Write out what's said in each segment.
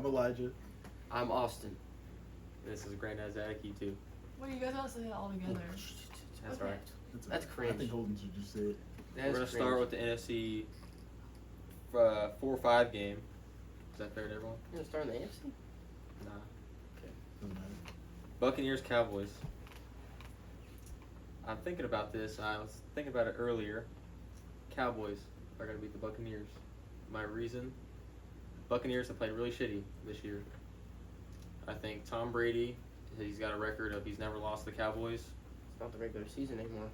Elijah. I'm Austin. This is Granddad's Attic too. Well, you guys all say it all together. That's Okay. right. I That's cringe. think Holden should just say it. We're gonna start with the NFC 4-5 game. Is that fair to everyone? You're gonna start in the AFC? Nah. Doesn't matter. Buccaneers Cowboys. I'm thinking about this. I was thinking about it earlier. Cowboys are gonna beat the Buccaneers. My reason: Buccaneers have played really shitty this year. I think Tom Brady, he's got a record of he's never lost the Cowboys. It's not the regular season anymore.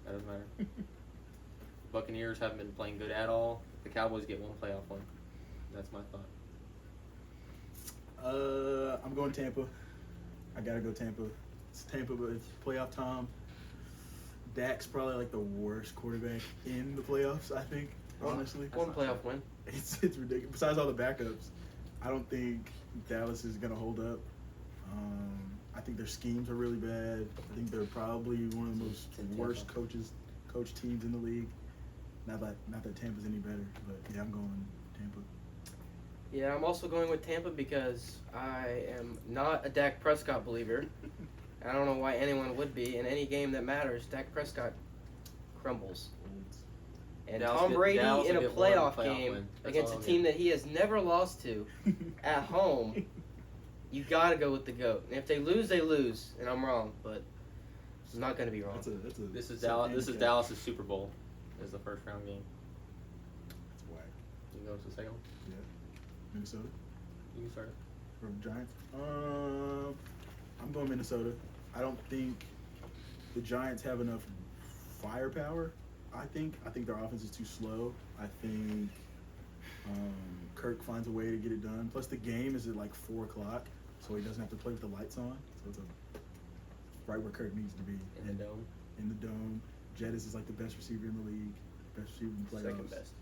That doesn't matter. Buccaneers haven't been playing good at all. The Cowboys get one playoff win. That's my thought. I'm going Tampa. I gotta go Tampa. It's Tampa, but it's playoff time. Dak's probably like the worst quarterback in the playoffs, I think, honestly. One playoff win. It's ridiculous. Besides all the backups, I don't think Dallas is gonna hold up. I think their schemes are really bad. I think they're probably one of the most worst coach teams in the league. Not that Tampa's any better, but yeah, I'm going Tampa. Yeah, I'm also going with Tampa because I am not a Dak Prescott believer. I don't know why anyone would be. In any game that matters, Dak Prescott crumbles. And Tom Brady in a playoff game against a team that he has never lost to at home, you got to go with the GOAT. And if they lose, they lose. And I'm wrong, but I'm not going to be wrong. This is Dallas' Super Bowl. Is the first round game. That's whack. You can go to the second one? Yeah. Minnesota? You can start it. From Giants? I'm going Minnesota. I don't think the Giants have enough firepower. I think their offense is too slow. I think Kirk finds a way to get it done. Plus, the game is at like 4 o'clock, so he doesn't have to play with the lights on. So it's right where Kirk needs to be. In the dome. In the dome. Jettis is like the best receiver in the league. Best receiver in the playoffs. Second best.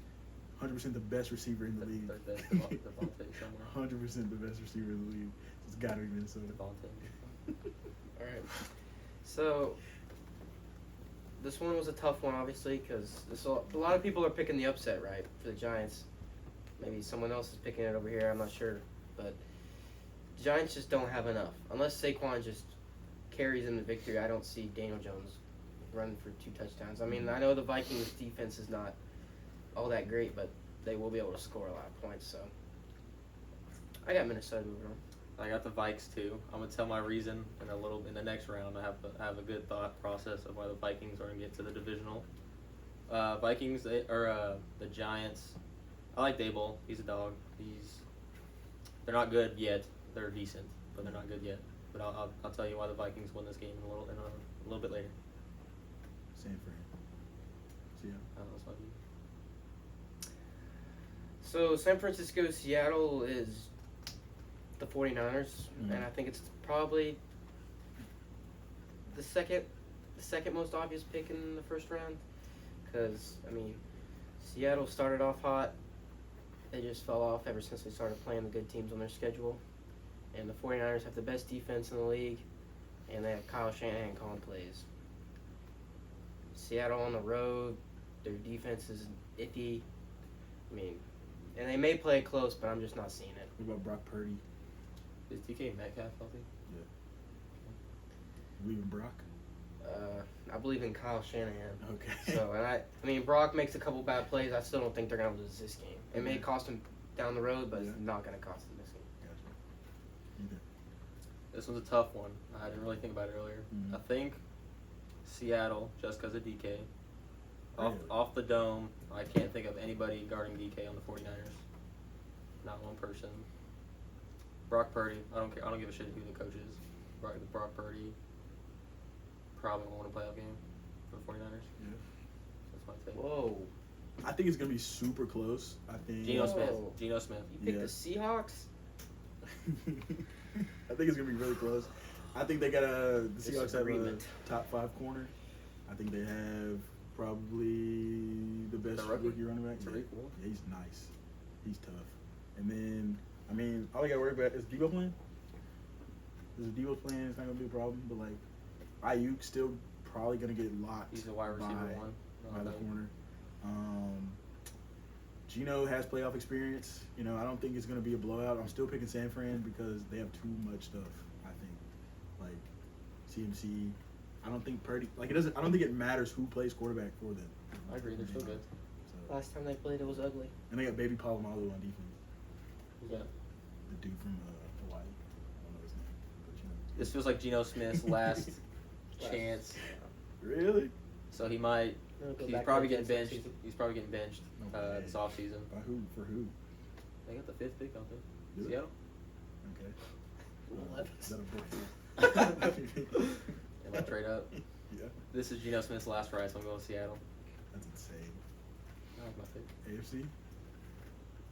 100% the best receiver in the league. Third best. Devontae somewhere. 100% the best receiver in the league. It's got to be Minnesota. Devontae. All right. So this one was a tough one, obviously, because a lot of people are picking the upset, right, for the Giants. Maybe someone else is picking it over here. I'm not sure, but the Giants just don't have enough. Unless Saquon just carries them to victory, I don't see Daniel Jones running for 2 touchdowns. I mean, I know the Vikings defense is not all that great, but they will be able to score a lot of points. So I got Minnesota moving on. I got the Vikes too. I'm gonna tell my reason in the next round. I have a good thought process of why the Vikings are gonna get to the divisional. Vikings or the Giants. I like Daboll. He's a dog. They're not good yet. They're decent, but they're not good yet. But I'll tell you why the Vikings win this game in a little bit later. San Fran. See ya. That's my view. So San Francisco, Seattle is the 49ers, and I think it's probably the second most obvious pick in the first round. Because, I mean, Seattle started off hot. They just fell off ever since they started playing the good teams on their schedule. And the 49ers have the best defense in the league, and they have Kyle Shanahan calling plays. Seattle on the road, their defense is iffy. I mean, and they may play it close, but I'm just not seeing it. What about Brock Purdy? Is DK Metcalf healthy? Yeah. You believe in Brock? I believe in Kyle Shanahan. Okay. So, and I mean, Brock makes a couple bad plays. I still don't think they're going to lose this game. It may cost them down the road, but it's not going to cost them this game. Gotcha. Either. This one's a tough one. I didn't really think about it earlier. I think Seattle, just because of DK. Off the dome, I can't think of anybody guarding DK on the 49ers. Not one person. Brock Purdy, I don't give a shit who the coach is. Brock Purdy probably won't win a playoff game for the 49ers. Yeah. That's my take. Whoa. I think it's going to be super close. I think. Geno Smith. You picked the Seahawks? I think it's going to be really close. I think the Seahawks have a top 5 corner. I think they have probably the best rookie running back. Tariq Woolen. Yeah, he's nice. He's tough. And then, I mean, all I got to worry about is Debo playing. Is Debo playing? It's not going to be a problem. But, like, Ayuk still probably going to get locked. He's a wide receiver one. By the corner. Gino has playoff experience. You know, I don't think it's going to be a blowout. I'm still picking San Fran because they have too much stuff, I think. Like, CMC, I don't think Purdy, like, it doesn't, I don't think it matters who plays quarterback for them. I agree. They're still good. So, Last time they played, it was ugly. and they got Baby Palomalu on defense. Who's that? The dude from Hawaii. I don't know his name. But, you know. This feels like Geno Smith's last chance. Really? So he might. They'll go He's back probably to getting the benched. season. He's probably getting benched Okay. this offseason. By who? For who? They got the 5th pick, don't they? Do they? Seattle. Okay. Is that a book? They might trade up. Yeah. This is Geno Smith's last ride, so I'm going to Seattle. That's insane. That was my pick. AFC?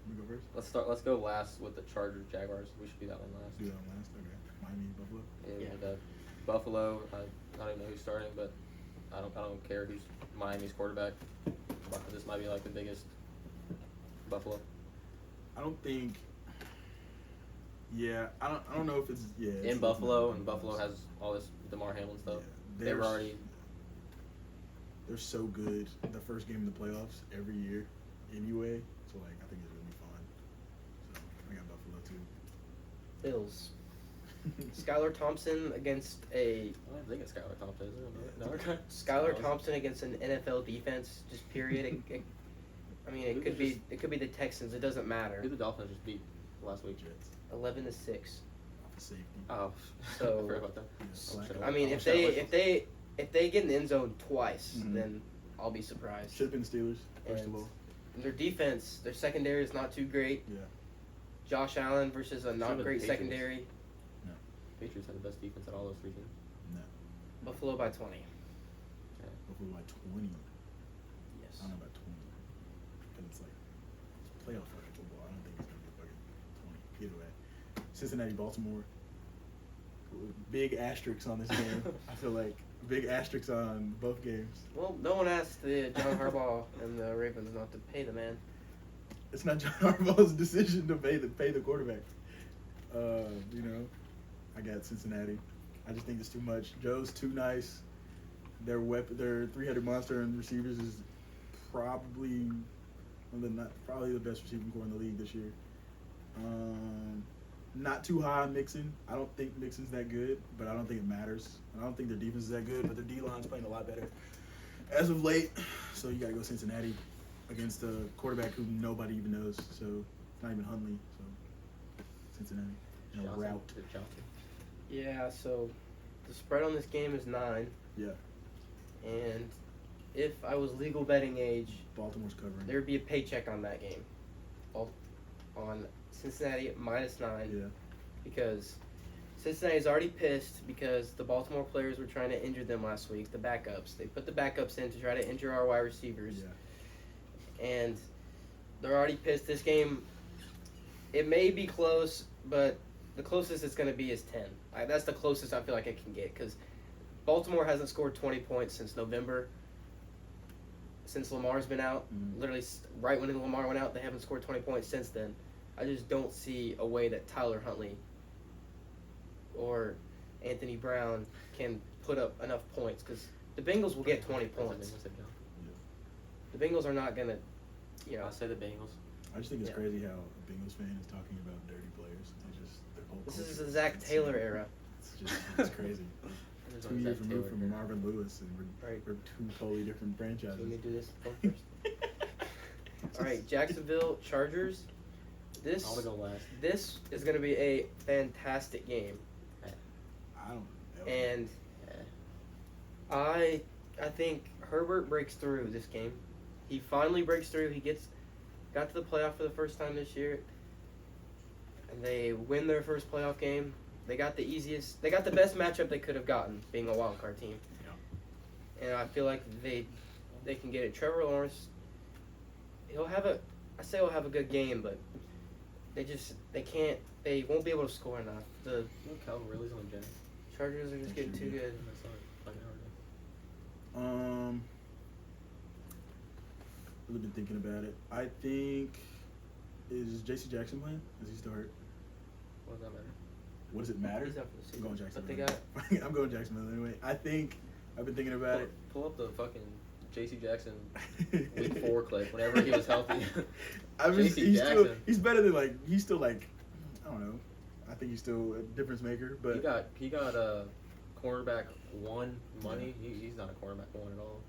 Let me go first. Let's go last with the Chargers Jaguars. We should do that one last. Do that one last. Okay. Miami, Buffalo. Yeah, Yeah. with the Buffalo. I don't even know who's starting, but I don't care who's Miami's quarterback. But this might be like the biggest Buffalo. I don't think. Yeah, I don't know if it's In Buffalo, and Buffalo has all this DeMar Hamlin stuff. Yeah, They were already. They're so good. The first game of the playoffs every year, anyway. So like, I think it's gonna be fun. So I got Buffalo too. Bills. Skylar Thompson against a I don't think it's Skylar Thompson, is it? Yeah. No, okay. Skylar Thompson against an NFL defense. Just period. I mean, it could be the Texans. It doesn't matter. Who the Dolphins just beat last week? Jets 11-6. off of safety. Oh, So- I forgot about that. Yeah, Should've- I mean, I if wish they get in the end zone twice, Mhm. then I'll be surprised. Should have been Steelers first And of all. their defense, their secondary is not too great. Yeah. Josh Allen versus a not Should've been great Patriots. secondary. Patriots had the best defense at all those 3 teams. No. Buffalo by 20. Buffalo by 20. Yes. I don't know about 20. Because it's like it's playoff fucking football. I don't think it's gonna be fucking 20. Either way. Cincinnati, Baltimore. Big asterisks on this game. I feel like big asterisks on both games. Well, no one asked the John Harbaugh and the Ravens not to pay the man. It's not John Harbaugh's decision to pay the quarterback. You know, I got Cincinnati. I just think it's too much. Joe's too nice. Their three-headed monster and receivers is probably probably the best receiving core in the league this year. Not too high on Mixon. I don't think Mixon's that good, but I don't think it matters. I don't think their defense is that good, but their D-line's playing a lot better as of late. So you got to go Cincinnati against a quarterback who nobody even knows. So it's not even Hundley. So Cincinnati. No Johnson. route. Good Johnson. Yeah, so the spread on this game is 9. Yeah. And if I was legal betting age, Baltimore's covering. there would be a paycheck on that game. On Cincinnati at -9. Yeah. Because Cincinnati's already pissed because the Baltimore players were trying to injure them last week, the backups. They put the backups in to try to injure our wide receivers. Yeah. And they're already pissed. This game, it may be close, but the closest it's going to be is 10. That's the closest I feel like it can get because Baltimore hasn't scored 20 points since November, since Lamar's been out. Mhm. Literally, right when Lamar went out, they haven't scored 20 points since then. I just don't see a way that Tyler Huntley or Anthony Brown can put up enough points because the Bengals will get 20 points. The Bengals are not going to, I'll say the Bengals. I just think it's Yeah. crazy how a Bengals fan is talking about dirty players. Their whole This is culture the Zach insane. Taylor era. It's crazy. There's 2 no years Zach removed Taylor from here. Marvin Lewis, and Right. we're 2 totally different franchises. Let me do this one first. All right, Jacksonville Chargers. This I want to go last. this is going to be a fantastic game, I don't know. and Yeah. I think Herbert breaks through this game. He finally breaks through. He got to the playoff for the first time this year, and they win their first playoff game. They got the best matchup they could have gotten, being a wild card team. Yeah. And I feel like they can get it. Trevor Lawrence, he'll have a good game, but they won't be able to score enough. The You know Calvin Ridley's on the Jets. Chargers are just getting too good. I saw it like an hour ago. Really been thinking about it. I think is J.C. Jackson playing? Is he still hurt? What does that matter? What does it matter? He's out for the I'm season. going But Jacksonville. they got I'm going Jacksonville anyway. I think I've been thinking about it. Pull up the fucking J.C. Jackson week 4 clip whenever he was healthy. I mean, J.C. he's still Jackson. he's better than like he's still like I don't know. I think he's still a difference maker, but he got cornerback 1 money. He's not a cornerback 1 at all.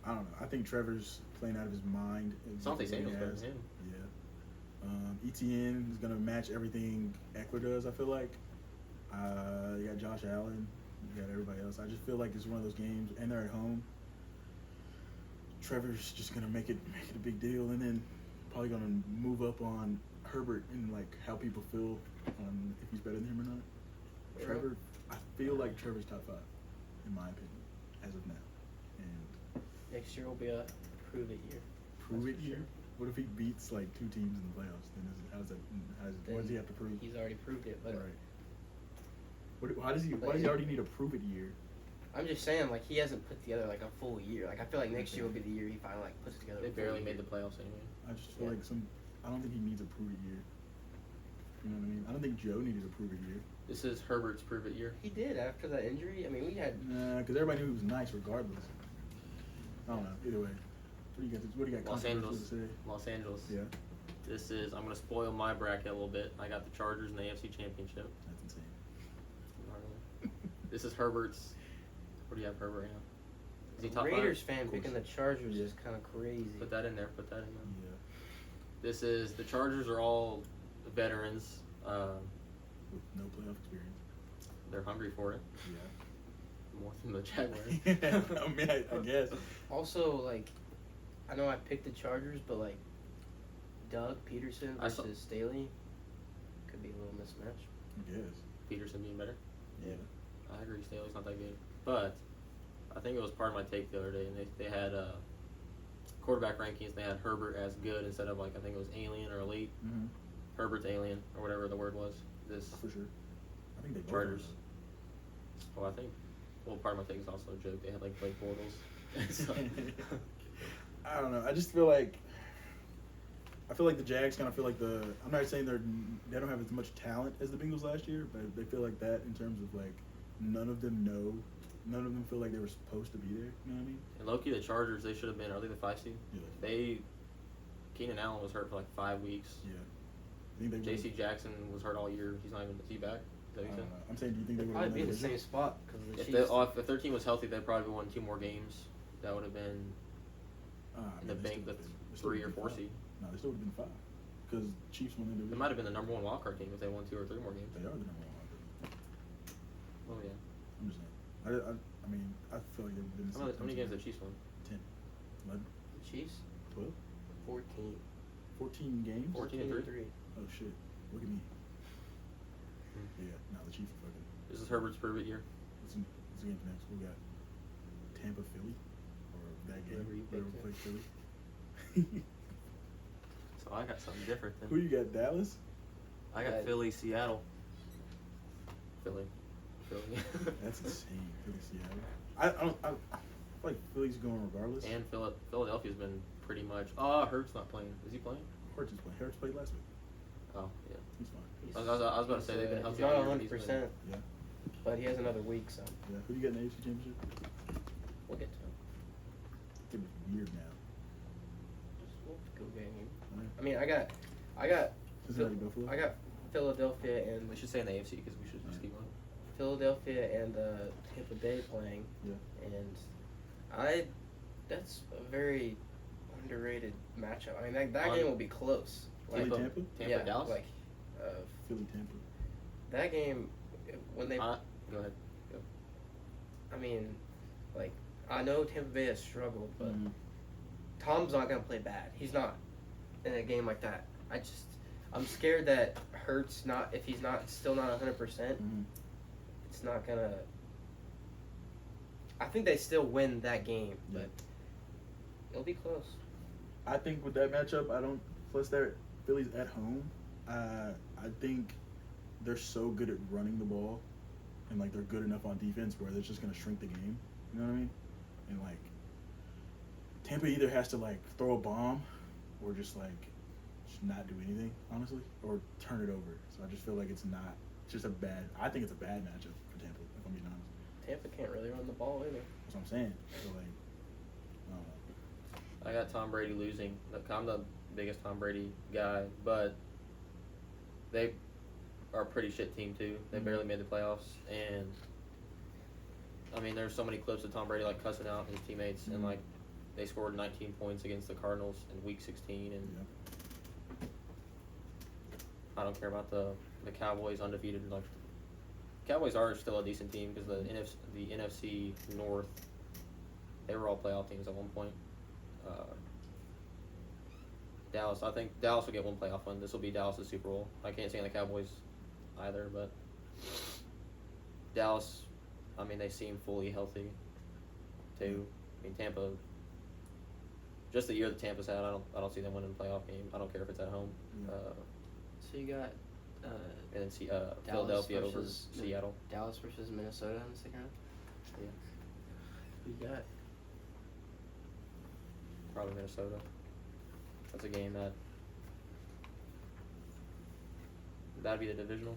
I don't know. I think Trevor's playing out of his mind. Asante Samuel's better than him. Yeah. ETN is gonna match everything Eckler does. I feel like. You got Josh Allen. You got everybody else. I just feel like it's one of those games, and they're at home. Trevor's just gonna make it a big deal, and then probably gonna move up on Herbert and like how people feel on if he's better than him or not. Yeah. Trevor, I feel like Trevor's top 5, in my opinion, as of now. And Next year will be a prove it year. prove That's it for here. sure. What if he beats like 2 teams in the playoffs? Then what does he have to prove? He's already proved it, but Right. Why does he already need a prove it year? I'm just saying, like, he hasn't put together like a full year. Like, I feel like next year will be the year he finally like puts together. They a full barely year. made the playoffs anyway. I just feel Yeah. like I don't think he needs a prove it year. You know what I mean? I don't think Joe needed a prove it year. This is Herbert's prove it year. He did after that injury. I mean, we had Nah, because everybody knew he was nice regardless. I don't know. Either way, what do you got? Los controversial Angeles. to say? Los Angeles. Yeah, This is I'm gonna spoil my bracket a little bit. I got the Chargers in the AFC Championship. that's insane. Not really. This is Herbert's. What do you have Herbert right now? Is he a top Raiders 5? fan Of course. picking the Chargers is kind of crazy. Put that in there. Put that in there. Yeah, This is the Chargers are all veterans. with no playoff experience. They're hungry for it Yeah. more than the Jaguars. I mean, I guess. Also, like, I know I picked the Chargers, but like, Doug Peterson I saw- versus Staley could be a little mismatch. I guess. Peterson being better. Yeah. I agree. Staley's not that good, but I think it was part of my take the other day, and they had quarterback rankings. They had Herbert as good instead of like I think it was alien or elite. Mm-hmm. Herbert's alien or whatever the word was. This For sure. I think they both Chargers. are. Well, I think. Well, part of my take is also a joke. They had like Blake Bortles. So- I don't know. I just feel like the Jags kind of feel like I'm not saying they don't have as much talent as the Bengals last year, but they feel like that in terms of like none of them feel like they were supposed to be there. You know what I mean? And Loki, the Chargers, they should have been. Are they the 5 seed? Yeah. Keenan Allen was hurt for like 5 weeks. Yeah. I think they J.C. Jackson was hurt all year. He's not even. Is he back? Is that what you said? I'm saying, do you think they They'd would have probably be in the division? same spot because of the If, Chiefs. if their team was healthy, they'd probably won 2 more games. That would have been in the bank, the 3 or 4 seed. No, they still would have been 5 because Chiefs won the division. It might have been the number 1 wildcard team if they won 2 or 3 more games. They are the number 1. Oh yeah. I'm just saying. I mean, I feel like they've been. How many games did Chiefs won? 10, 11, The Chiefs 12, 14. 14 games. 14 and 3. Oh shit! Look at me. Hmm. Yeah, no, the Chiefs are fucking. This is Herbert's prove it year. What's the game next? We got Tampa, Philly, or that game. Whoever you Whatever pick, we play Philly. So I got something different Who than. you got? Dallas. I got Philly, Seattle. Philly. That's insane. Philly, Seattle. I feel like Philly's going regardless. And Philadelphia's been pretty much. Hurts not playing. Is he playing? Hurts is playing. Hurts played last week. Oh yeah. He's fine. He's- I was about to say they've been he's healthy not all year. but he's been- 100%, Yeah. but he has another week, so Yeah. Who do you got in the AFC Championship? we'll get to him. It's weird now. Just we'll go game. Alright. I mean, I got Cincinnati, Buffalo. I got Philadelphia and We should say in the AFC because we should just keep going. Philadelphia and Tampa Bay playing. Yeah. And that's a very underrated matchup. I mean, that On- game will be close. Philly, Tampa- Tampa. Tampa, yeah, Dallas. like Philly, Tampa. that game when they. Go ahead. I mean, like I know Tampa Bay has struggled, but Mhm. Tom's not gonna play bad. He's not in a game like that. I'm scared that Hurts not if he's not still not 100%. Mhm. It's not gonna. I think they still win that game, Yeah. but it'll be close. I think with that matchup, plus Philly's at home. I think they're so good at running the ball, and like they're good enough on defense where they're just gonna shrink the game. You know what I mean? And like Tampa either has to like throw a bomb, or just not do anything, honestly, or turn it over. So I just feel like it's just a bad. I think it's a bad matchup for Tampa. If I'm being honest, Tampa can't really run the ball either. that's what I'm saying. So like, I don't know. I got Tom Brady losing. Look, I'm the biggest Tom Brady guy, but they are a pretty shit team too. They barely made the playoffs, and I mean, there's so many clips of Tom Brady like cussing out his teammates, and like they scored 19 points against the Cardinals in Week 16, and I don't care about the Cowboys undefeated. Like, Cowboys are still a decent team because the NFC North, they were all playoff teams at one point. Dallas, I think Dallas will get one playoff win. This will be Dallas' Super Bowl. I can't say on the Cowboys either, but Dallas, I mean, they seem fully healthy too. I mean, Tampa, just the year that Tampa's had, I don't see them winning a playoff game. I don't care if it's at home. So you got And then Philadelphia over versus Seattle. Dallas versus Minnesota in the second round. Yeah. Who you got? Probably Minnesota. That's a game that'd be the divisional.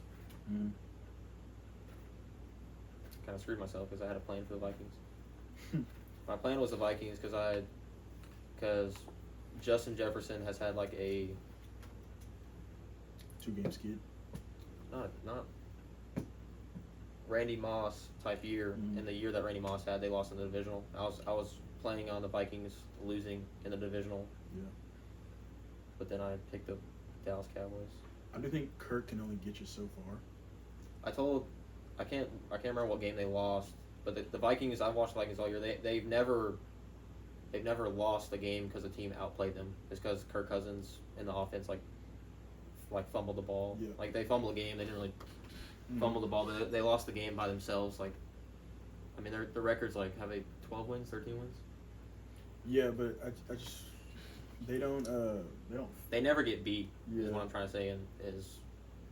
Mm. Kind of screwed myself because I had a plan for the Vikings. My plan was the Vikings because Justin Jefferson has had like a 2-game skid. not Randy Moss type year. In the year that Randy Moss had, they lost in the divisional. I was planning on the Vikings losing in the divisional. Yeah. But then I picked the Dallas Cowboys. I do think Kirk can only get you so far. I can't remember what game they lost, but the Vikings, I've watched the Vikings all year. They've never lost a game because the team outplayed them. It's because Kirk Cousins in the offense like fumbled the ball. Yeah. Like they fumbled the game, they didn't really fumble the ball. They lost the game by themselves. Like, I mean, their records like have they 12 wins, 13 wins. Yeah, but I just they don't. They never get beat. Yeah. Is what I'm trying to say, and is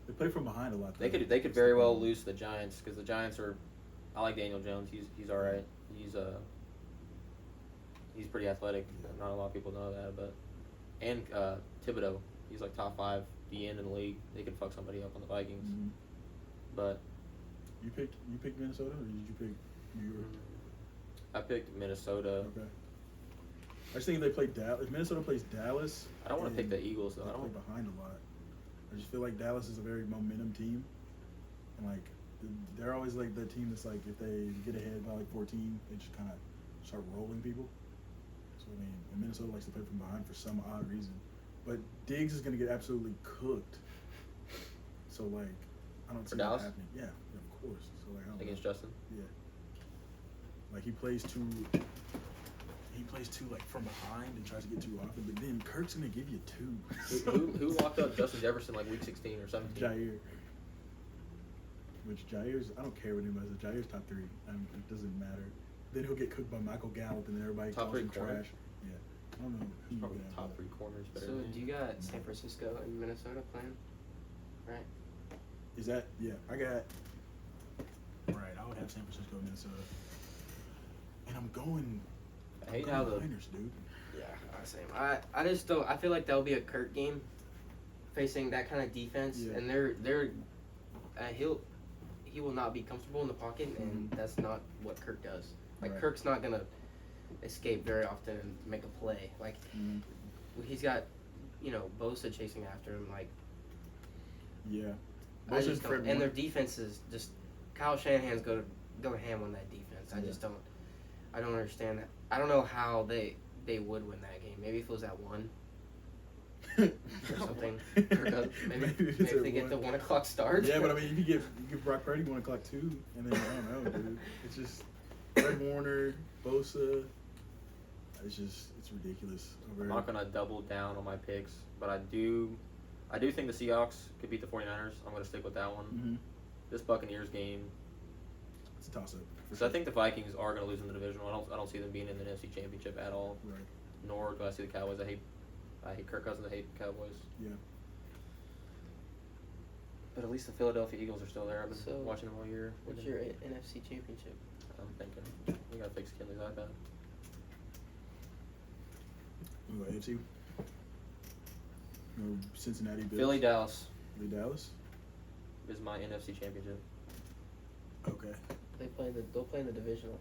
They play from behind a lot. they could very well lose to the Giants because the Giants are. I like Daniel Jones. He's all right. He's pretty athletic. Not a lot of people know that, but and Thibodeau. He's like top 5 DN in the league. They could fuck somebody up on the Vikings. Mm-hmm. But you picked Minnesota, or did you pick New York? I picked Minnesota. Okay. I just think if they play Dallas, if Minnesota plays Dallas, I don't want to pick the Eagles though. They I play don't. behind a lot. I just feel like Dallas is a very momentum team, and like they're always like the team that's like if they get ahead by like 14, they just kind of start rolling people. So I mean, and Minnesota likes to play from behind for some odd reason, but Diggs is gonna get absolutely cooked. So like, I don't see Dallas? that happening. Yeah, of course. So like, I don't Against know. Justin. Yeah. Like he plays too like from behind and tries to get too often, but then Kirk's gonna give you 2. Who locked up Justin Jefferson like week 16 or 17? Jair. Which Jair's, I don't care what anybody says. Jair's top 3. It doesn't matter. Then he'll get cooked by Michael Gallup, and then everybody Top calls 3 him corner? trash. Yeah. I don't know who Probably you the got, top 3 corners. Better So than do him. you got San Francisco and Minnesota playing? Right. Is that, yeah, I got, right, I would have San Francisco, Minnesota. And I'm going, I hate how the Niners, dude. Yeah, same. I just don't. I feel like that'll be a Kirk game, facing that kind of defense, Yeah. and he will not be comfortable in the pocket, and that's not what Kirk does. Like Right. Kirk's not gonna escape very often and make a play. Like he's got, Bosa chasing after him. Like Yeah. I Bosa's just don't. Fred And their Warner. defense is just Kyle Shanahan's go ham on that defense. I Yeah. just don't. I don't understand that. I don't know how they would win that game. Maybe if it was at 1 or something. Maybe it's if at they get the 1. 1:00 start. Yeah, but I mean, you give Brock Purdy 1 o'clock too, and then I don't know, dude. It's just Fred Warner, Bosa. It's ridiculous. I'm not gonna double down on my picks, but I do think the Seahawks could beat the 49ers. I'm gonna stick with that one. Mm-hmm. This Buccaneers game, It's a toss up. because I think the Vikings are gonna lose in the divisional. I don't see them being in the NFC Championship at all. Right. Nor do I see the Cowboys. I hate Kirk Cousins. I hate the Cowboys. Yeah. But at least the Philadelphia Eagles are still there. I've been So, watching them all year. What's your NFC Championship? I'm thinking we gotta fix Kinley's iPad. We'll go AFC. No, Cincinnati Bills. Philly Dallas Philly Dallas. is my NFC Championship. Okay. They'll play in the divisional.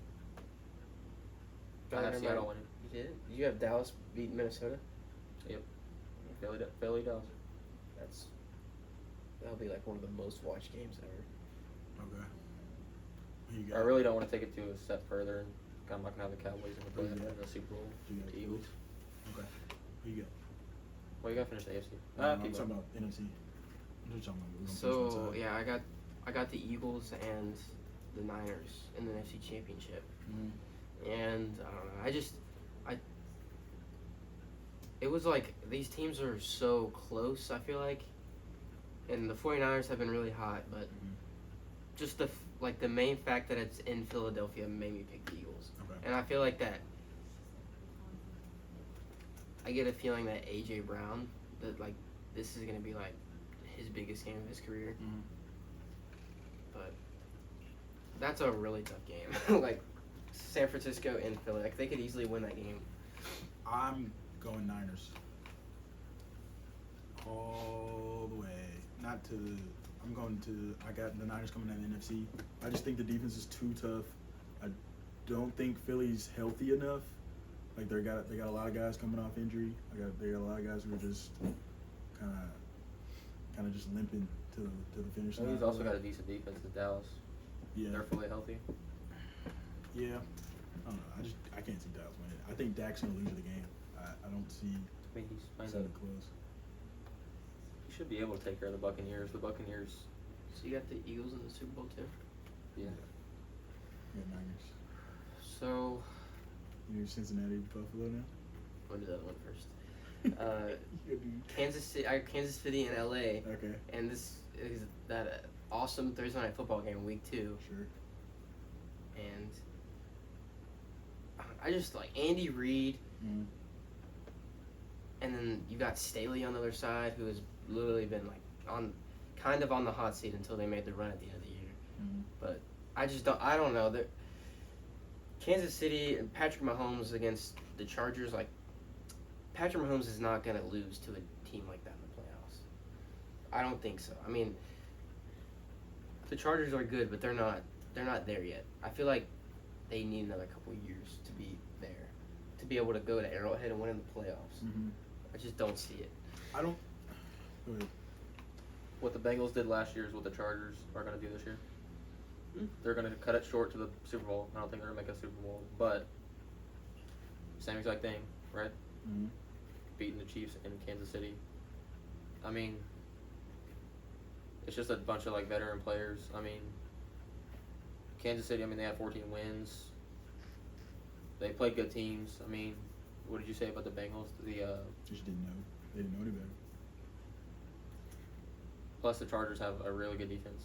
I have Seattle winning. You did? You have Dallas beat Minnesota? Philly does. That'll be like one of the most watched games ever. Okay. Who you I got? really don't want to take it to a step further, and I'm not gonna have the Cowboys in the, Yeah. in the Super Bowl. You got The Eagles. Okay. Who you got? Well, you gotta finish the AFC. I'm Keep talking going. about NFC. I'm just talking about. we're gonna finish So one side. yeah, I got the Eagles and the Niners in the NFC Championship. Mhm. And I don't know. It was like these teams are so close, I feel like. And the 49ers have been really hot, but just the main fact that it's in Philadelphia made me pick the Eagles. Okay. And I feel like that I get a feeling that AJ Brown, that like this is gonna be like his biggest game of his career. Mhm. But that's a really tough game. Like San Francisco and Philly, like they could easily win that game. I'm going Niners. All the way. Not to the. I'm going to. I got the Niners coming out of the NFC. I just think the defense is too tough. I don't think Philly's healthy enough. Like they got a lot of guys coming off injury. They got a lot of guys who are just kind of just limping to the finish line. He's also got a decent defense in Dallas. Yeah. They're fully healthy. Yeah. I don't know. I can't see Dallas winning. I think Dak's gonna lose the game. I don't see I mean, he's playing something close. he should be able to take care of the Buccaneers. The Buccaneers, So you got the Eagles in the Super Bowl too. yeah. Yeah, Niners. So You know Cincinnati, Buffalo now. I'll do that one first. Kansas City and LA, Okay. and this is that awesome Thursday night football game, week 2, Sure. and I just like Andy Reid, Mm. and then you got Staley on the other side, who has literally been like kind of on the hot seat until they made the run at the end of the year. Mm. But I don't know. Kansas City and Patrick Mahomes against the Chargers, like Patrick Mahomes is not gonna lose to a team like that in the playoffs. I don't think so. I mean, the Chargers are good, but they're not there yet. I feel like they need another couple of years to be there, to be able to go to Arrowhead and win in the playoffs. Mm-hmm. I just don't see it. I don't. Go ahead. What the Bengals did last year is what the Chargers are going to do this year. Hmm. They're going to cut it short to the Super Bowl. I don't think they're going to make a Super Bowl, but same exact thing, right? Mm-hmm. Beating the Chiefs in Kansas City. I mean, it's just a bunch of like veteran players. I mean, Kansas City, I mean, they had 14 wins. They played good teams. I mean, what did you say about the Bengals? Just didn't know. They didn't know any better. Plus the Chargers have a really good defense.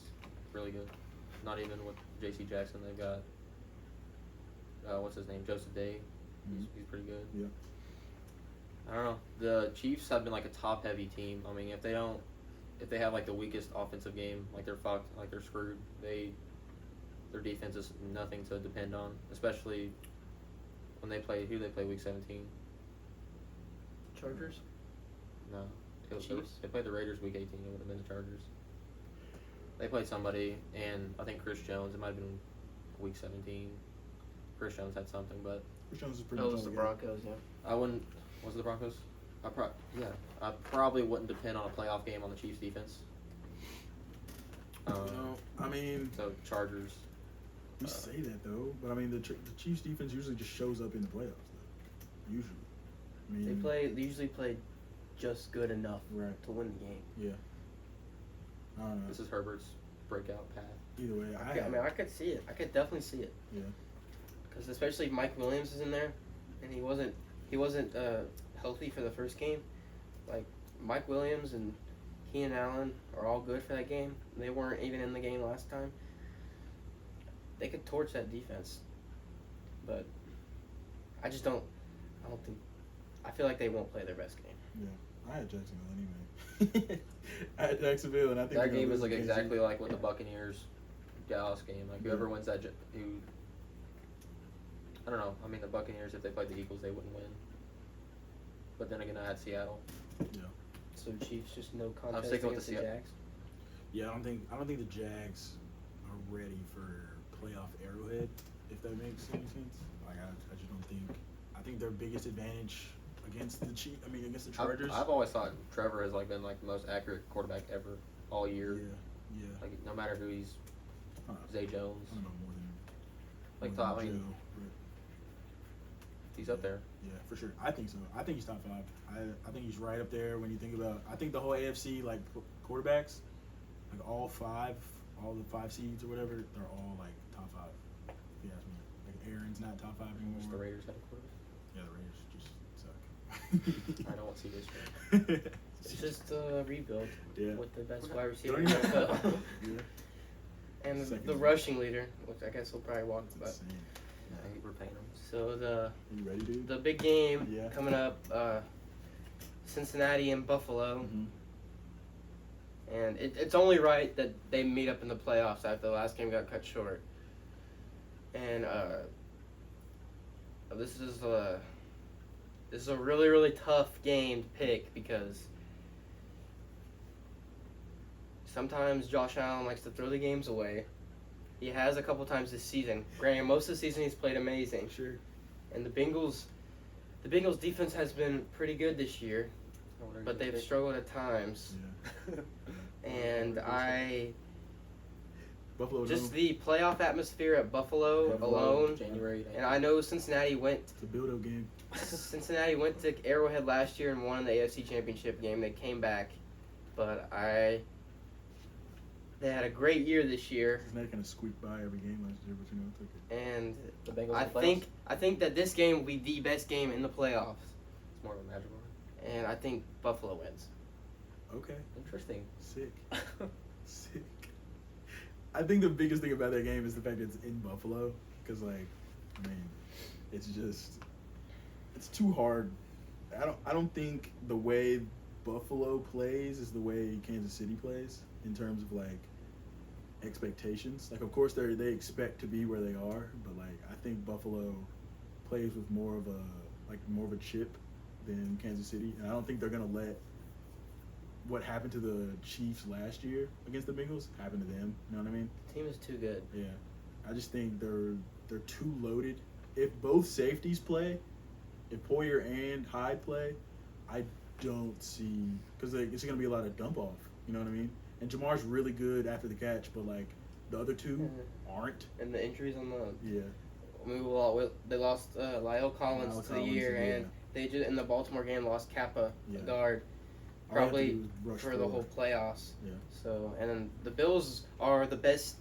Really good. Not even with J.C. Jackson. They've got, what's his name? Joseph Day. He's pretty good. Yeah. I don't know. The Chiefs have been like a top-heavy team. I mean, if they have like the weakest offensive game, like they're fucked, like they're screwed. Their defense is nothing to depend on, especially when they play week 17. Chargers? No, it was Chiefs? they played the Raiders week 18. It would have been the Chargers. They played somebody, and I think Chris Jones. It might have been week 17. Chris Jones had something, but Chris Jones is pretty Oh, it much was all the they got. Broncos, yeah. I wouldn't. Was it the Broncos? I probably wouldn't depend on a playoff game on the Chiefs defense. No, I mean, So Chargers. we say that though, but I mean the Chiefs defense usually just shows up in the playoffs. Though. Usually, I mean, They usually play just good enough right. to win the game. Yeah. I don't know. This is Herbert's breakout path. Either way, I mean, I could see it. I could definitely see it. Yeah. Because especially if Mike Williams is in there, and he wasn't healthy for the first game. Like Mike Williams and Keenan Allen are all good for that game. They weren't even in the game last time. They could torch that defense, but I don't think. I feel like they won't play their best game. Yeah. I had Jacksonville anyway. I had Jacksonville, and I think That they're gonna game is lose like to Kansas exactly City. like what the Buccaneers Dallas game. Like whoever wins that, I don't know. I mean, the Buccaneers, if they played the Eagles, they wouldn't win. But then again, I had Seattle. Yeah. So Chiefs just no contest sticking with against the the Seattle. Jags. Yeah, I don't think the Jags are ready for playoff Arrowhead. if that makes any sense. Like I just don't think. I think their biggest advantage against against the Chargers. I've always thought Trevor has been the most accurate quarterback ever all year. Yeah. Like no matter who he's Zay Jones. I don't know more than. Like more thought than I mean, Joe, but he's up there. yeah, for sure. I think so. I think he's top 5. I think he's right up there when you think about. I think the whole AFC quarterbacks, like all the 5 seeds or whatever, they're all top 5. If you ask me, like Aaron's not top 5 anymore. Just the Raiders had a quarterback. Yeah, the Raiders just suck. I don't see this. It's just a rebuild Yeah. with the best wide receiver Don't in the even- NFL. Yeah. And Second the one. rushing leader, which I guess we'll probably walk about. Insane. Yeah, we're paying him. So Are you ready, dude? the big game Yeah. coming up, Cincinnati and Buffalo. Mhm. And it's only right that they meet up in the playoffs after the last game got cut short. And this is a really, really tough game to pick because sometimes Josh Allen likes to throw the games away. He has a couple times this season. Granted, most of the season he's played amazing. Sure. And the Bengals defense has been pretty good this year, but they've struggled at times. Yeah. And Buffalo. just the playoff atmosphere at Buffalo alone. January. And I know Cincinnati went It's a build-up game. to Arrowhead last year and won the AFC Championship game. They came back, but they had a great year this year. Cincinnati kind of squeaked by every game last year, but it's okay. And The Bengals. I in the think playoffs? that this game will be the best game in the playoffs. It's more of a magical. And I think Buffalo wins. Okay. Interesting. Sick. Sick. I think the biggest thing about that game is the fact that it's in Buffalo, because it's too hard. I don't think the way Buffalo plays is the way Kansas City plays in terms of expectations. Like, of course they expect to be where they are, but I think Buffalo plays with more of a chip than Kansas City, and I don't think they're gonna let what happened to the Chiefs last year against the Bengals happen to them. You know what I mean? The team is too good. Yeah. I just think they're too loaded. If both safeties play, if Poyer and Hyde play, I don't see, because it's going to be a lot of dump off. You know what I mean? And Jamar's really good after the catch, but the other two aren't. And the injuries on the Yeah. they lost Lyle Collins to the year, and they just in the Baltimore game lost Kappa, the Yeah. guard, All they have to probably do is rush for the forward. whole playoffs. Yeah. So, and then the Bills are the best.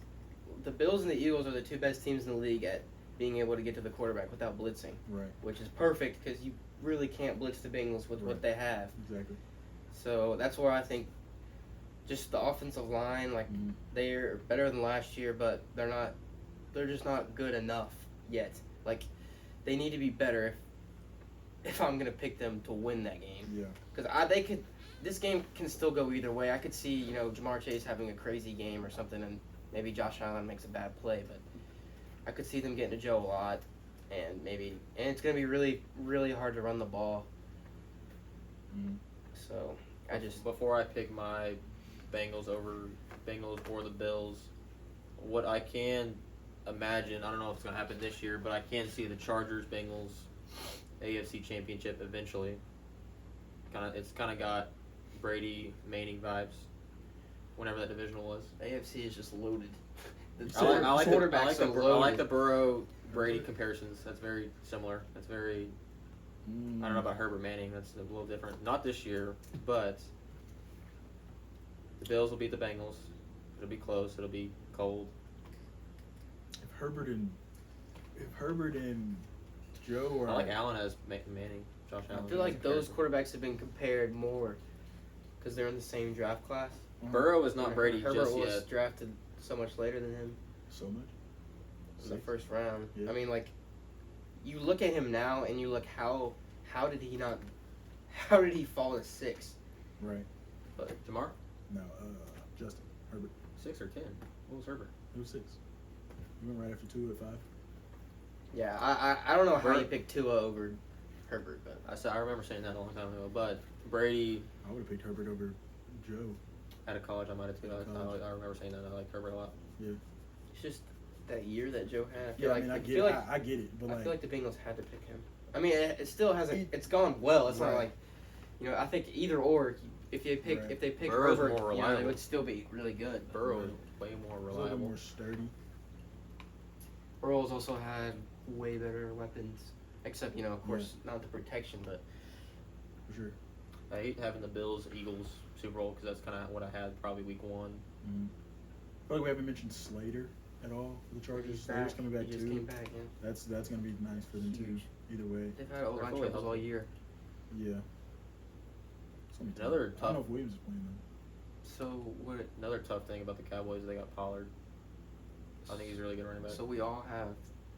The Bills and the Eagles are the two best teams in the league at being able to get to the quarterback without blitzing, Right. which is perfect because you really can't blitz the Bengals with what Right. they have. Exactly. So that's where I think just the offensive line, Mhm. they're better than last year, but they're just not good enough yet. They need to be better if I'm gonna pick them to win that game. Yeah. Because this game can still go either way. I could see, Jamar Chase having a crazy game or something, and maybe Josh Allen makes a bad play, but I could see them getting to Joe a lot, and it's gonna be really, really hard to run the ball. Mhm. So Before I pick my Bengals or the Bills, what I can imagine, I don't know if it's going to happen this year, but I can see the Chargers-Bengals AFC Championship eventually. It's kind of got Brady Manning vibes. Whenever that divisional was, AFC is just loaded. I like quarterbacks are the loaded. Burrow Brady comparisons. That's very similar. That's very. I don't know about Herbert Manning. That's a little different. Not this year, but the Bills will beat the Bengals. It'll be close. It'll be cold. If Herbert and Joe are I like Allen as Manning. Josh I Allen. feel like those quarterbacks have been compared more because they're in the same draft class. Burrow is not Brady Herbert just was yet. drafted so much later than him so much. in the first round. Yeah. I mean, you look at him now and you look how did he fall to 6? Right. Jamar? No, Justin Herbert. 6 or 10? What was Herbert? It was 6. You went right after 2 at 5. Yeah, I don't know how you Right. picked Tua over Herbert, but I remember saying that a long time ago. But Brady, I would have picked Herbert over Joe. out of college, I might have too. College. I remember saying that. I like Herbert a lot. it's just that year that Joe had. I feel Yeah, like I mean, I get feel it. like I get it, but I feel like the Bengals had to pick him. I mean, it still hasn't. It's gone well. It's not Right. like, I think either or. If they pick Burrow's over, more it reliable. would still be really good. Burrow is way more he's a little reliable. more sturdy. Burrow's also had way better weapons, except of course not the protection, but For sure. I hate having the Bills Eagles Super Bowl because that's kind of what I had probably week 1. Mm-hmm. I feel like we haven't mentioned Slater at all for the Chargers. he's Slater's coming back he just too. came back. Yeah, That's gonna be nice for them too. Huge. Either way, they've had O-line fully troubles all year. yeah. It's gonna be Another tough. I don't know tough- if Williams is playing though. So what? Another tough thing about the Cowboys, they got Pollard. I think he's a really good running back. So we all have.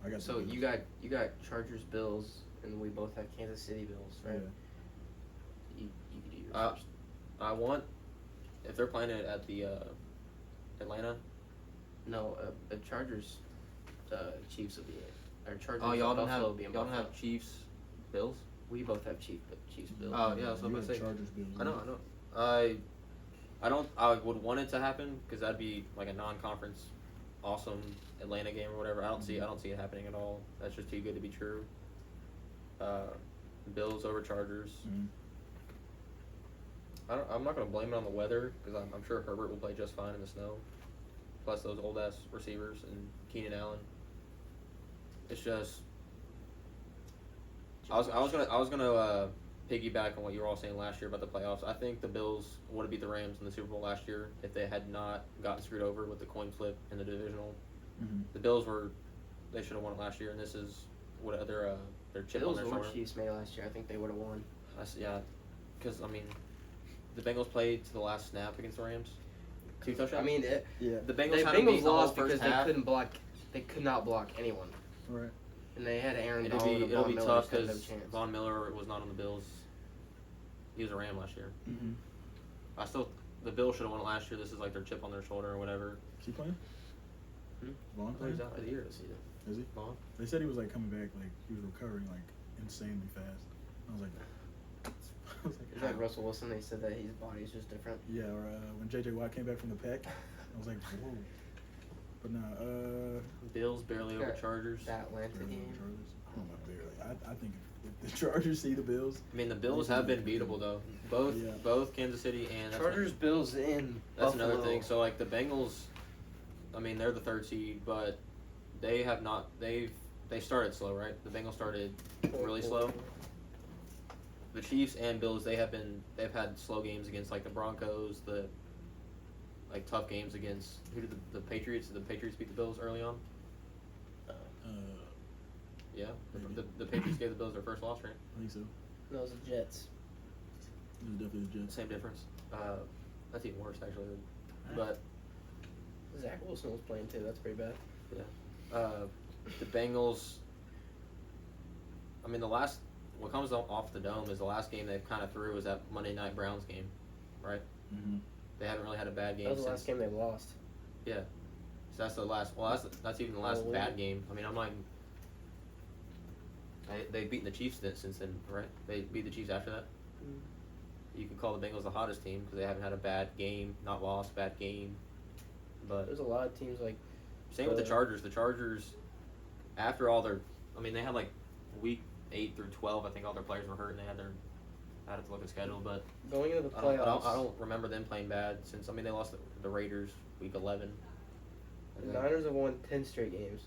I got. So the Bills. you got Chargers, Bills, and we both have Kansas City Bills, right? Yeah. You could do yours first. I want, if they're playing it at the Atlanta. No, the Chargers, Chiefs will be it. Or Chargers. Oh, y'all don't Buffalo have will be in y'all don't Buffalo. have Chiefs, Bills. We both have Chiefs Bills. Oh, yeah, that's what I'm You gonna got say. Chargers, Bills. I know. I don't. I would want it to happen because that'd be like a non-conference, awesome Atlanta game or whatever. I don't see it happening at all. That's just too good to be true. Bills over Chargers. Mhm. I'm not gonna blame it on the weather because I'm sure Herbert will play just fine in the snow. Plus those old ass receivers and Keenan Allen. It's just. I was gonna piggyback on what you were all saying last year about the playoffs. I think the Bills would have beat the Rams in the Super Bowl last year if they had not gotten screwed over with the coin flip in the divisional. Mhm. The Bills they should have won it last year, and this is what their chip on Bills their or shoulder. Chiefs made last year. I think they would have won. Yeah, because I mean, the Bengals played to the last snap against the Rams. 2 touchdowns. I mean, Yeah. the the Bengals had them beat Bengals the whole lost first because they half. couldn't block. They could not block anyone, Right. and they had Aaron It'll Donald be and it'll Von be Miller tough instead of because chance. Von Miller was not on the Bills. He was a Ram last year. Mm-hmm. The Bills should have won it last year. This is like their chip on their shoulder or whatever. Is he playing? Hmm? Vaughn He's playing? out for the year this season. Is he? Vaughn. They said he was like coming back, like he was recovering like insanely fast. I was like, Is that Russell Wilson? They said that his body is just different. Yeah, or when JJ Watt came back from the pack, I was like, whoa. But nah, Bills barely over That- Chargers. That Atlanta barely game. Chargers. I don't know about barely. I think if the Chargers see the Bills, I mean, the Bills have been beatable though. Yeah. Both Kansas City and Chargers, Bills in That's Buffalo. another thing. So like the Bengals, I mean they're the 3rd seed, but they have not. They started slow, right? The Bengals started really slow. The Chiefs and Bills, they've had slow games against like the Broncos, the like tough games against who did the Patriots? Did the Patriots beat the Bills early on? Yeah, the Patriots gave the Bills their first loss, right? I think so. Those are Jets. It was definitely the Jets. Same difference. That's even worse actually. But Zach Wilson was playing too. That's pretty bad. the Bengals. I mean, what comes off the dome is the last game they kind of threw was that Monday Night Browns game, right? Mm-hmm. They haven't really had a bad game That was the since. last game they lost. Yeah, so that's the last. Well, that's even the last Oh, bad game. I mean, I'm not. They've beaten the Chiefs since then, right? They beat the Chiefs after that. You can call the Bengals the hottest team because they haven't had a bad game, not lost, bad game. But There's a lot of teams like same with the Chargers. The Chargers, after all their, I mean, they had like week 8 through 12. I think all their players were hurt and they had to look at schedule. But going into the I playoffs. don't remember them playing bad since. I mean, they lost the Raiders week 11. The Niners have won 10 straight games.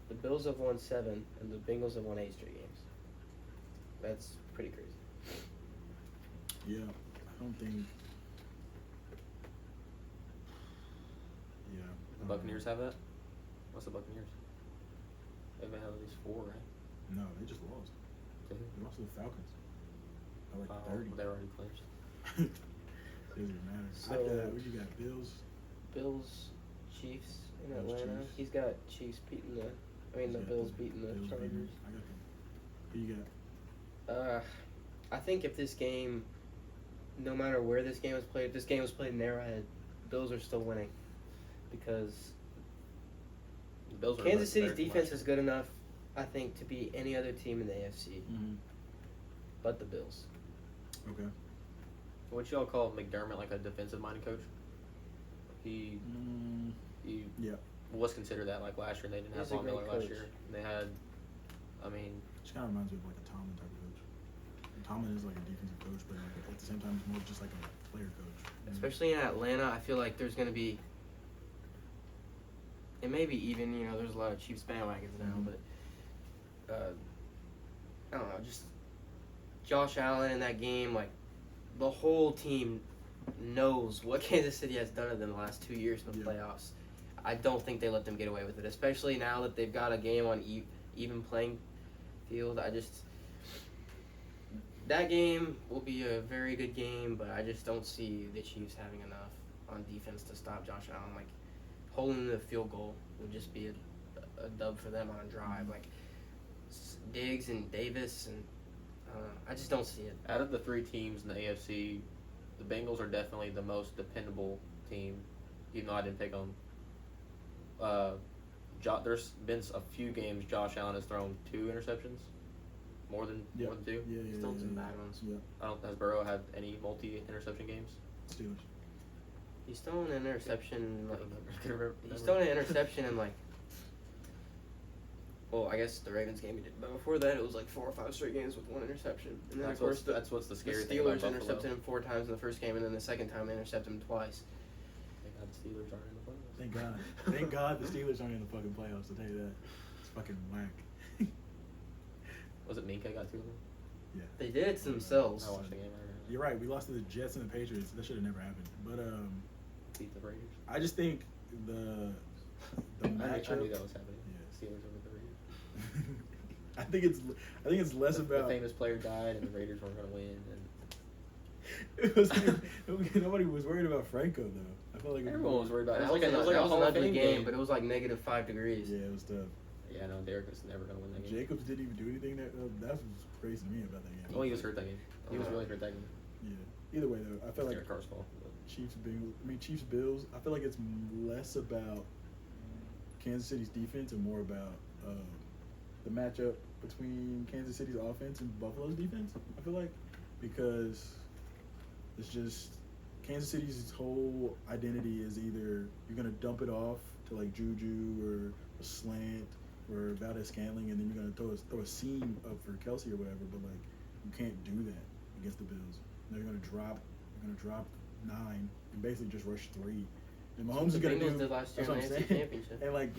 The Bills have won 7, and the Bengals have won 8 straight games. That's pretty crazy. Yeah, I don't think. Yeah. The Buccaneers have that. What's the Buccaneers? They've had at least 4, right? No, they just lost. Did they? They lost to the Falcons. By like Oh, 30. they already clinched. Doesn't matter. So- After that, what you got? Bills. Bills, Chiefs in Bills, Atlanta. Chiefs. He's got Chiefs beating the. I mean, the You got Bills beating the Bills Chargers. beating- I got them. Who you got? I think if this game, no matter where this game was played, if this game was played in Arrowhead, Bills are still winning, because The Bills are Kansas City's better than defense last is good enough, I think, to beat any other team in the AFC, Mm-hmm. but the Bills. Okay. year. What y'all call McDermott, like a defensive-minded coach? He Mm, he yeah. was considered that like last year. They didn't have He's a Von great Miller last coach. year. They had, I mean, It kind of reminds me of like a Tomlin type of coach. Tomlin is like a defensive coach, but like at the same time, he's more just like a player coach. Especially in Atlanta, I feel like there's going to be. It may be even, there's a lot of Chiefs bandwagons now, Mhm. but I don't know, just Josh Allen in that game, like the whole team knows what Kansas City has done to them the last 2 years in the Yeah. playoffs. I don't think they let them get away with it, especially now that they've got a game on even playing field. That game will be a very good game, but I just don't see the Chiefs having enough on defense to stop Josh Allen. Like, holding the field goal would just be a dub for them on a drive. Like, Diggs and Davis, and I just don't see it. out of the 3 teams in the AFC, the Bengals are definitely the most dependable team, even though I didn't pick them. There's been a few games Josh Allen has thrown 2 interceptions, more than 2. Yeah, He's thrown some bad ones. Yeah, Has Burrow had any multi-interception games? Steelers. He's thrown an interception, like, I remember. he's thrown an interception in, like, well, I guess the Ravens game he did, but before that it was like 4 or 5 straight games with 1 interception. And then, of course, That's what's the the scary thing about Steelers Buffalo. intercepted him 4 times in the first game, and then the second time they intercepted him twice. Thank God the Steelers aren't in the playoffs. Thank God. Thank God the Steelers aren't in the fucking playoffs. I'll tell you that. It's fucking whack. Was it Minka got 2 of them? They did it to themselves. I watched the game. You're right. We lost to the Jets and the Patriots. That should have never happened. But Beat the Raiders. I just think the I knew matchup. that was happening. Yeah. Steelers over the Raiders. I think it's less the about. famous player died and the Raiders weren't going to win. And It was, nobody was worried about Franco though. I felt like everyone was worried about it. That It was like was a an Hall of ugly Fame game, but it was like -5 degrees. Yeah, it was tough. Yeah, no, Derek was never going to win that game. Jacobs didn't even do anything. That was crazy to me about that game. Well, he was hurt that game. He was Uh, really hurt that game. Yeah. Either way though, I feel like Derek Carr's fault. Chiefs Bills. I feel like it's less about Kansas City's defense and more about the matchup between Kansas City's offense and Buffalo's defense. I feel like because it's just Kansas City's whole identity is either you're gonna dump it off to like Juju or a slant or Valdez Scantling, and then you're gonna throw a seam up for Kelsey or whatever. But like you can't do that against the Bills. They're gonna drop 9 and basically just rush 3. And Mahomes is The gonna Bengals do. did last year That's what in I'm the AFC saying. Championship. And like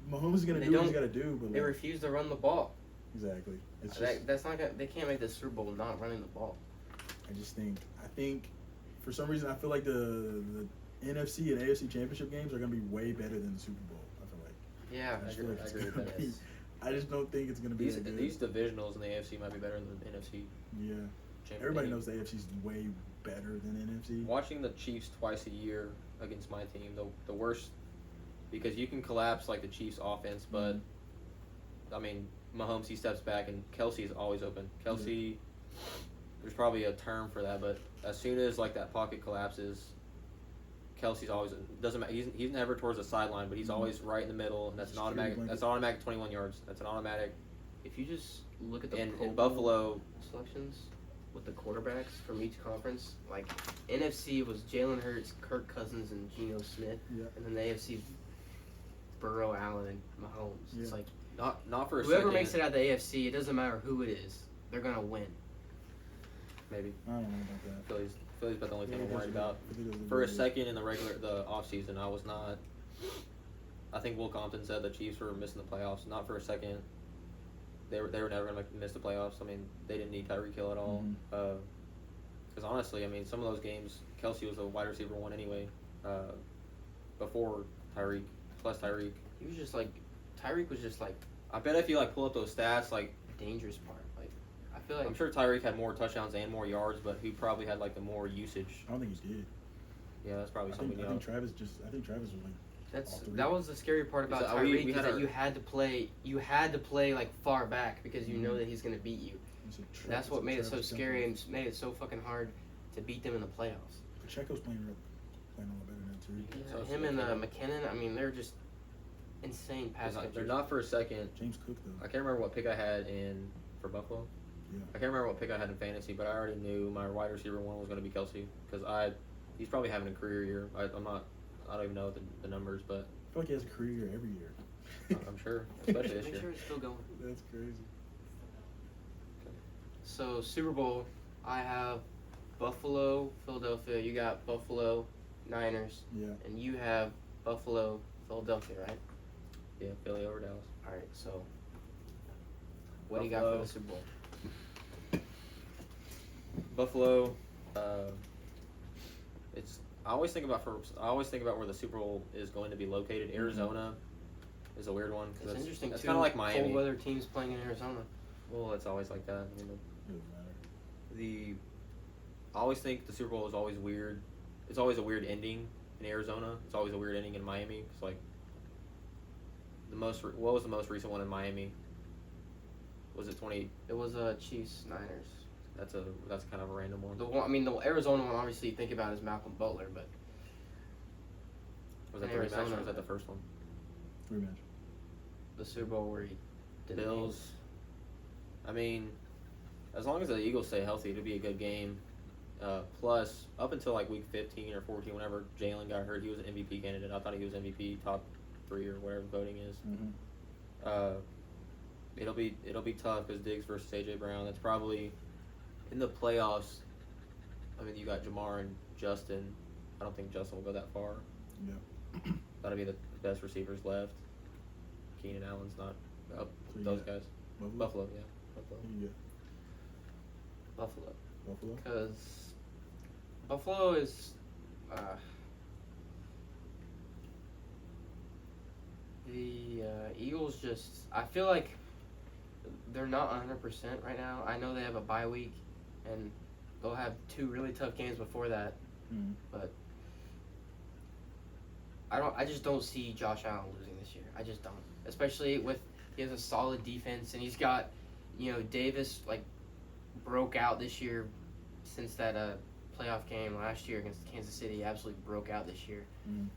Mahomes is gonna They do what he's don't- gotta do. But They like, refuse to run the ball. exactly. It's just. That's not gonna. They can't make the Super Bowl not running the ball. I think for some reason I feel like the NFC and AFC championship games are gonna be way better than the Super Bowl. I feel like. Yeah, I just agree- feel like I it's agree with gonna that. be- I just don't think it's gonna be These that good. these divisionals in the AFC might be better than the NFC. Yeah. Championship Everybody game. knows the AFC's way better than the NFC. Watching the Chiefs twice a year against my team, the worst, because you can collapse like the Chiefs offense, but I mean Mahomes, he steps back and Kelsey is always open. Kelsey, there's probably a term for that, but as soon as like that pocket collapses, Kelsey's always doesn't matter. He's never towards the sideline, but he's always right in the middle, and that's an Security automatic. blanket. That's automatic 21 yards. That's an automatic. if you just look at the In Pro Bowl Buffalo, selections with the quarterbacks from each conference, like NFC was Jalen Hurts, Kirk Cousins, and Geno Smith, Yeah. and then the AFC Burrow, Allen, and Mahomes. It's Yeah. like not for a whoever second, makes it out of the AFC, it doesn't matter who it is, they're gonna win. maybe. I don't know about that. Philly's about the only thing I'm worried about. Philly doesn't For a really- second in the off season, I was not. I think Will Compton said the Chiefs were missing the playoffs. Not for a second. They were never going to miss the playoffs. I mean, they didn't need Tyreek Hill at all. Mhm. Because honestly, I mean, some of those games, Kelsey was a wide receiver 1 anyway. Before Tyreek, plus Tyreek. He was just like Tyreek was just like I bet if you like pull up those stats, like the dangerous part. Like I feel like I'm sure Tyreek had more touchdowns and more yards, but he probably had like the more usage. I don't think he did. Yeah, that's probably I something. think Travis was like. That's all 3. that was the scary part about So, we Tyreek is had that our- you had to play like far back because you know that he's gonna beat you. That's what made it so scary and made it so fucking hard to beat them in the playoffs. Pacheco's playing a lot better than too. So Him and McKinnon. McKinnon, I mean, they're just insane pass They're catchers. not for a second. James Cook I though. can't remember what pick I had for Buffalo. Yeah. I can't remember what pick I had in fantasy, but I already knew my wide receiver 1 was going to be Kelsey because he's probably having a career year. I don't even know the numbers, but feel like he has a career every year. I'm sure, especially this Make year. sure it's still going. That's crazy. So Super Bowl, I have Buffalo, Philadelphia. You got Buffalo, Niners, Yeah. and you have Buffalo, Philadelphia, right? Yeah, Philly over Dallas. All right. So, what do you got for Buffalo. the Super Bowl? Buffalo. It's. I always think about where the Super Bowl is going to be located. Arizona is a weird one. 'Cause It's interesting That's too. kind of like Miami. Cold weather teams playing in Arizona. Well, it's always like that. You know, Doesn't matter. I always think the Super Bowl is always weird. It's always a weird ending in Arizona. It's always a weird ending in Miami. It's like what was the most recent one in Miami? Was it 20? It was Chiefs Niners. That's kind of a random one. The one, I mean, the Arizona one. Obviously, you think about is Malcolm Butler, but Was that the rematch or Arizona. was that the first one? Rematch. the Super Bowl where he didn't Bills. I mean, as long as the Eagles stay healthy, it'll be a good game. Plus, up until like week 15 or 14, whenever Jalen got hurt, he was an MVP candidate. I thought he was MVP top 3 or whatever voting is. Mm-hmm. It'll be tough because Diggs versus AJ Brown. That's probably in the playoffs. I mean, you got Jamar and Justin. I don't think Justin will go that far. Yeah. That'll be the best receivers left. Keenan Allen's not up So with you those got guys. Buffalo, yeah. Buffalo. Yeah. Buffalo. Buffalo. Because Buffalo is. The Eagles just. I feel like they're not 100% right now. I know they have a bye week, and they'll have 2 really tough games before that. Mm-hmm. But I just don't see Josh Allen losing this year. I just don't. Especially with he has a solid defense, and he's got, Davis broke out this year since that playoff game last year against Kansas City. He absolutely broke out this year. Mm.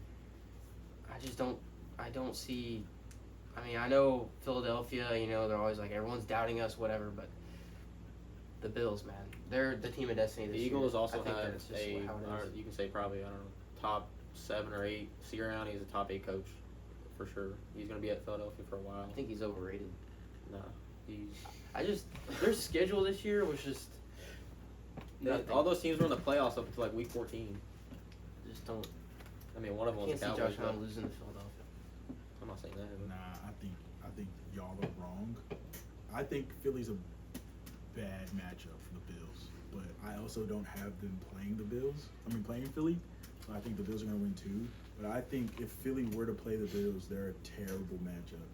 I don't see. I mean, I know Philadelphia. They're always like everyone's doubting us, whatever. But the Bills, man, they're the team of destiny. The This Eagles year. also I think have that's just how it is. you can say probably, I don't know, top 7 or 8. Sirianni is a top 8 coach for sure. He's going to be at Philadelphia for a while. I think he's overrated. Nah, he's Their schedule this year was just nothing. all those teams were in the playoffs up until like week 14. Just don't. I mean, one of them was Can't the see Cowboys. Josh Allen losing to Philadelphia. I'm not saying that. But Nah, I think y'all are wrong. I think Philly's a bad matchup for the Bills, but I also don't have them playing playing Philly. So I think the Bills are going to win too. But I think if Philly were to play the Bills, they're a terrible matchup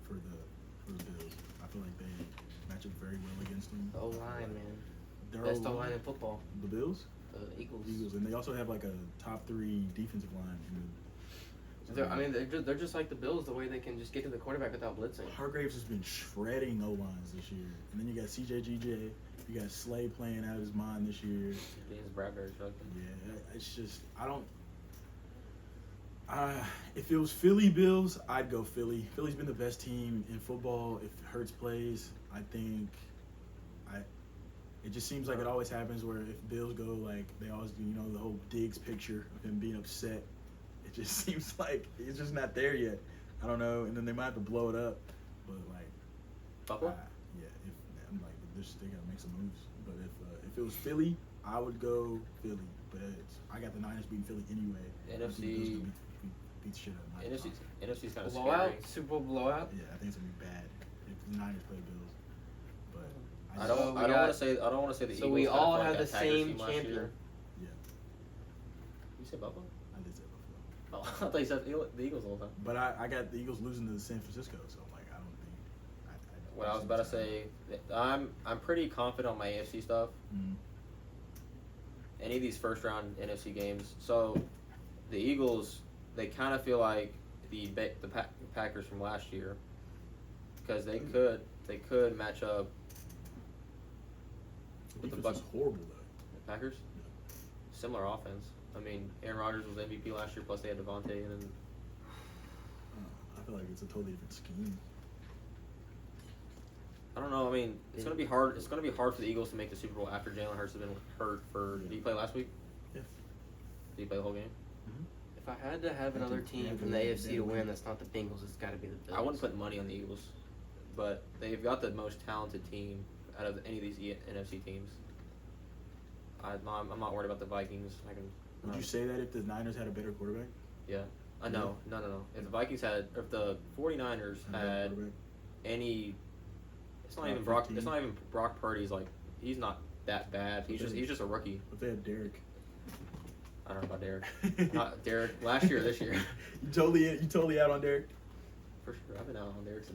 for the Bills. I feel like they match up very well against them. The O-line, man. Their Best O-line- O-line in football. The Bills? The Eagles. And they also have like a top 3 defensive line. They're just like the Bills, the way they can just get to the quarterback without blitzing. Hargraves has been shredding O-lines this year. And then you got CJGJ. You got Slay playing out of his mind this year. James Bradbury struggling. Yeah, it's just, I don't. If it was Philly Bills, I'd go Philly. Philly's been the best team in football. If Hurts plays, I think. It just seems like it always happens where if Bills go, like, they always do, the whole Diggs picture of him being upset. It just seems like it's just not there yet. I don't know. And then they might have to blow it up. But, like, Buffalo? yeah, they got to make some moves. But if it was Philly, I would go Philly. But I got the Niners beating Philly anyway. I think the Bills NFC. gonna beat the shit out of the Niners. NFC's kind of Blowout? scary. Super Bowl blowout? Yeah, I think it's gonna be bad if the Niners play Bills. But I So don't we want got- to say. I don't want to say the So Eagles. we kinda all feel like have the that Packers same team last champion. year. Yeah, You said Buffalo? I did say Buffalo. Oh, I thought you said the Eagles the whole time. But I got the Eagles losing to San Francisco, so I'm like, I don't think. What I was about to say, I'm pretty confident on my AFC stuff. Mm. Any of these first round NFC games. So, the Eagles, they kind of feel like the Packers from last year, because they could match up The with the defense is horrible though. Packers. Similar offense. I mean, Aaron Rodgers was MVP last year. Plus, they had Devontae, and then I feel like it's a totally different scheme. I don't know. I mean, it's gonna be hard. It's gonna be hard for the Eagles to make the Super Bowl after Jalen Hurts has been hurt for. Did he play last week? Yeah. Did he play the whole game? If I had to have another team from the AFC to win, that's not the Bengals. It's got to be the Bills. I wouldn't put money on the Eagles, but they've got the most talented team out of any of these NFC teams. I'm not worried about the Vikings. Would you say that if the Niners had a better quarterback? No. If the Vikings had, if the 49ers A better had quarterback? any, it's not Top even Brock. 15. It's not even Brock Purdy's like. He's not that bad. He's just a rookie. If they had Derek. I don't know about Derek. Not Derek. Last year, or this year. You totally out on Derek. For sure, I've been out on Derek since